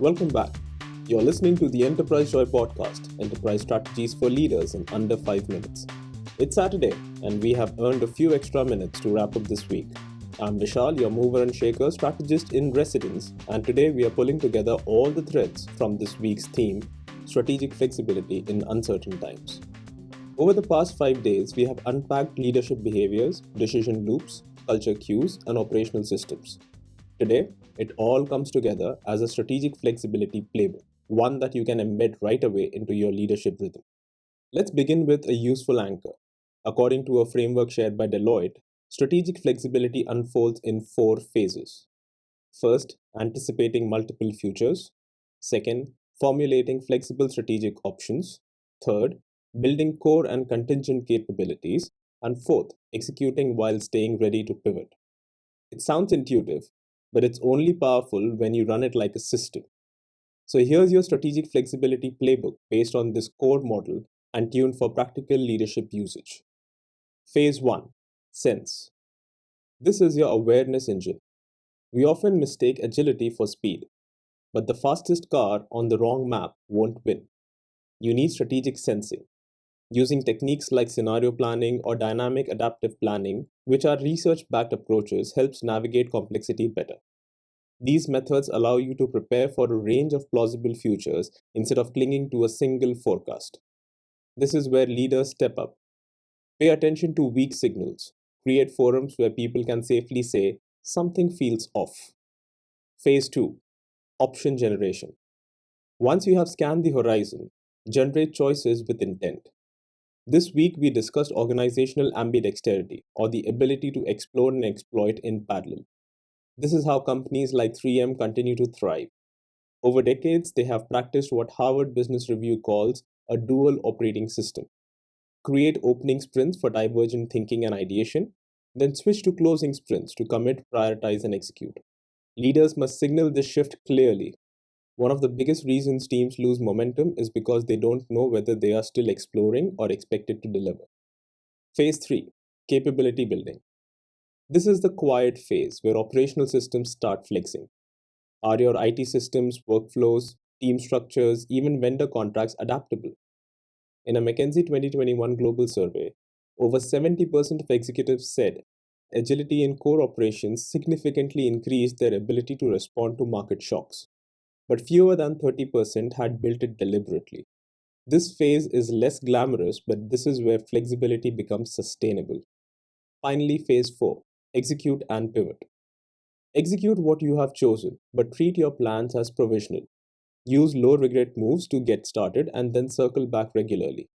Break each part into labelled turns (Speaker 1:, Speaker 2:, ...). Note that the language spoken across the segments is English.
Speaker 1: Welcome back. You're listening to the Enterprise Joy podcast, Enterprise Strategies for Leaders in Under 5 Minutes. It's Saturday, and we have earned a few extra minutes to wrap up this week. I'm Vishal, your mover and shaker strategist in residence, and today we are pulling together all the threads from this week's theme, Strategic Flexibility in Uncertain Times. Over the past 5 days, we have unpacked leadership behaviors, decision loops, culture cues, and operational systems. Today, it all comes together as a strategic flexibility playbook, one that you can embed right away into your leadership rhythm. Let's begin with a useful anchor. According to a framework shared by Deloitte, strategic flexibility unfolds in 4 phases. First, anticipating multiple futures. Second, formulating flexible strategic options. Third, building core and contingent capabilities. And fourth, executing while staying ready to pivot. It sounds intuitive, but it's only powerful when you run it like a system. So here's your strategic flexibility playbook based on this core model and tuned for practical leadership usage. Phase 1. Sense. This is your awareness engine. We often mistake agility for speed, but the fastest car on the wrong map won't win. You need strategic sensing. Using techniques like scenario planning or dynamic adaptive planning, which are research-backed approaches, helps navigate complexity better. These methods allow you to prepare for a range of plausible futures instead of clinging to a single forecast. This is where leaders step up. Pay attention to weak signals. Create forums where people can safely say, something feels off. Phase 2. Option generation. Once you have scanned the horizon, generate choices with intent. This week, we discussed organizational ambidexterity, or the ability to explore and exploit in parallel. This is how companies like 3M continue to thrive. Over decades, they have practiced what Harvard Business Review calls a dual operating system. Create opening sprints for divergent thinking and ideation, then switch to closing sprints to commit, prioritize, and execute. Leaders must signal this shift clearly. One of the biggest reasons teams lose momentum is because they don't know whether they are still exploring or expected to deliver. Phase 3. Capability building. This is the quiet phase where operational systems start flexing. Are your IT systems, workflows, team structures, even vendor contracts adaptable? In a McKinsey 2021 global survey, over 70% of executives said agility in core operations significantly increased their ability to respond to market shocks. But fewer than 30% had built it deliberately. This phase is less glamorous, but this is where flexibility becomes sustainable. Finally, phase 4. Execute and pivot. Execute what you have chosen, but treat your plans as provisional. Use low-regret moves to get started and then circle back regularly.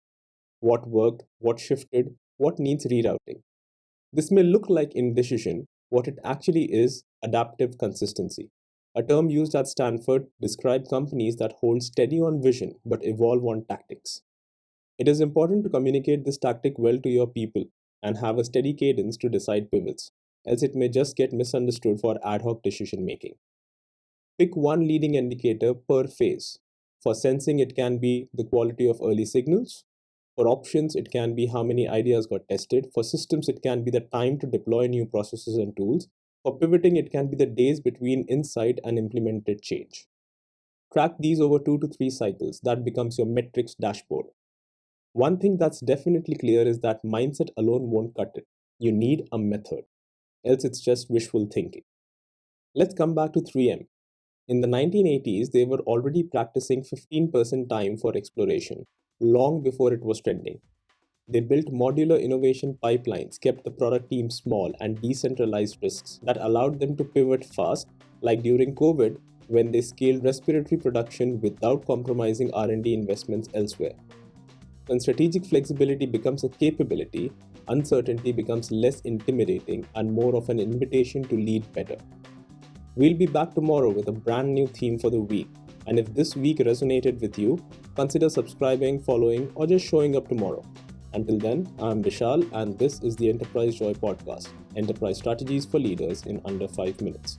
Speaker 1: What worked, what shifted, what needs rerouting. This may look like indecision. What it actually is, adaptive consistency. A term used at Stanford to describe companies that hold steady on vision but evolve on tactics. It is important to communicate this tactic well to your people and have a steady cadence to decide pivots, else it may just get misunderstood for ad hoc decision making. Pick one leading indicator per phase. For sensing, it can be the quality of early signals. For options, it can be how many ideas got tested. For systems, it can be the time to deploy new processes and tools. For pivoting, it can be the days between insight and implemented change. Track these over 2 to 3 cycles. That becomes your metrics dashboard. One thing that's definitely clear is that mindset alone won't cut it. You need a method, else it's just wishful thinking. Let's come back to 3M. In the 1980s, they were already practicing 15% time for exploration, long before it was trending. They built modular innovation pipelines, kept the product team small, and decentralized risks that allowed them to pivot fast, like during COVID, when they scaled respiratory production without compromising R&D investments elsewhere. When strategic flexibility becomes a capability, uncertainty becomes less intimidating and more of an invitation to lead better. We'll be back tomorrow with a brand new theme for the week. And if this week resonated with you, consider subscribing, following, or just showing up tomorrow. Until then, I'm Vishal, and this is the Enterprise Joy podcast, Enterprise Strategies for Leaders in Under 5 Minutes.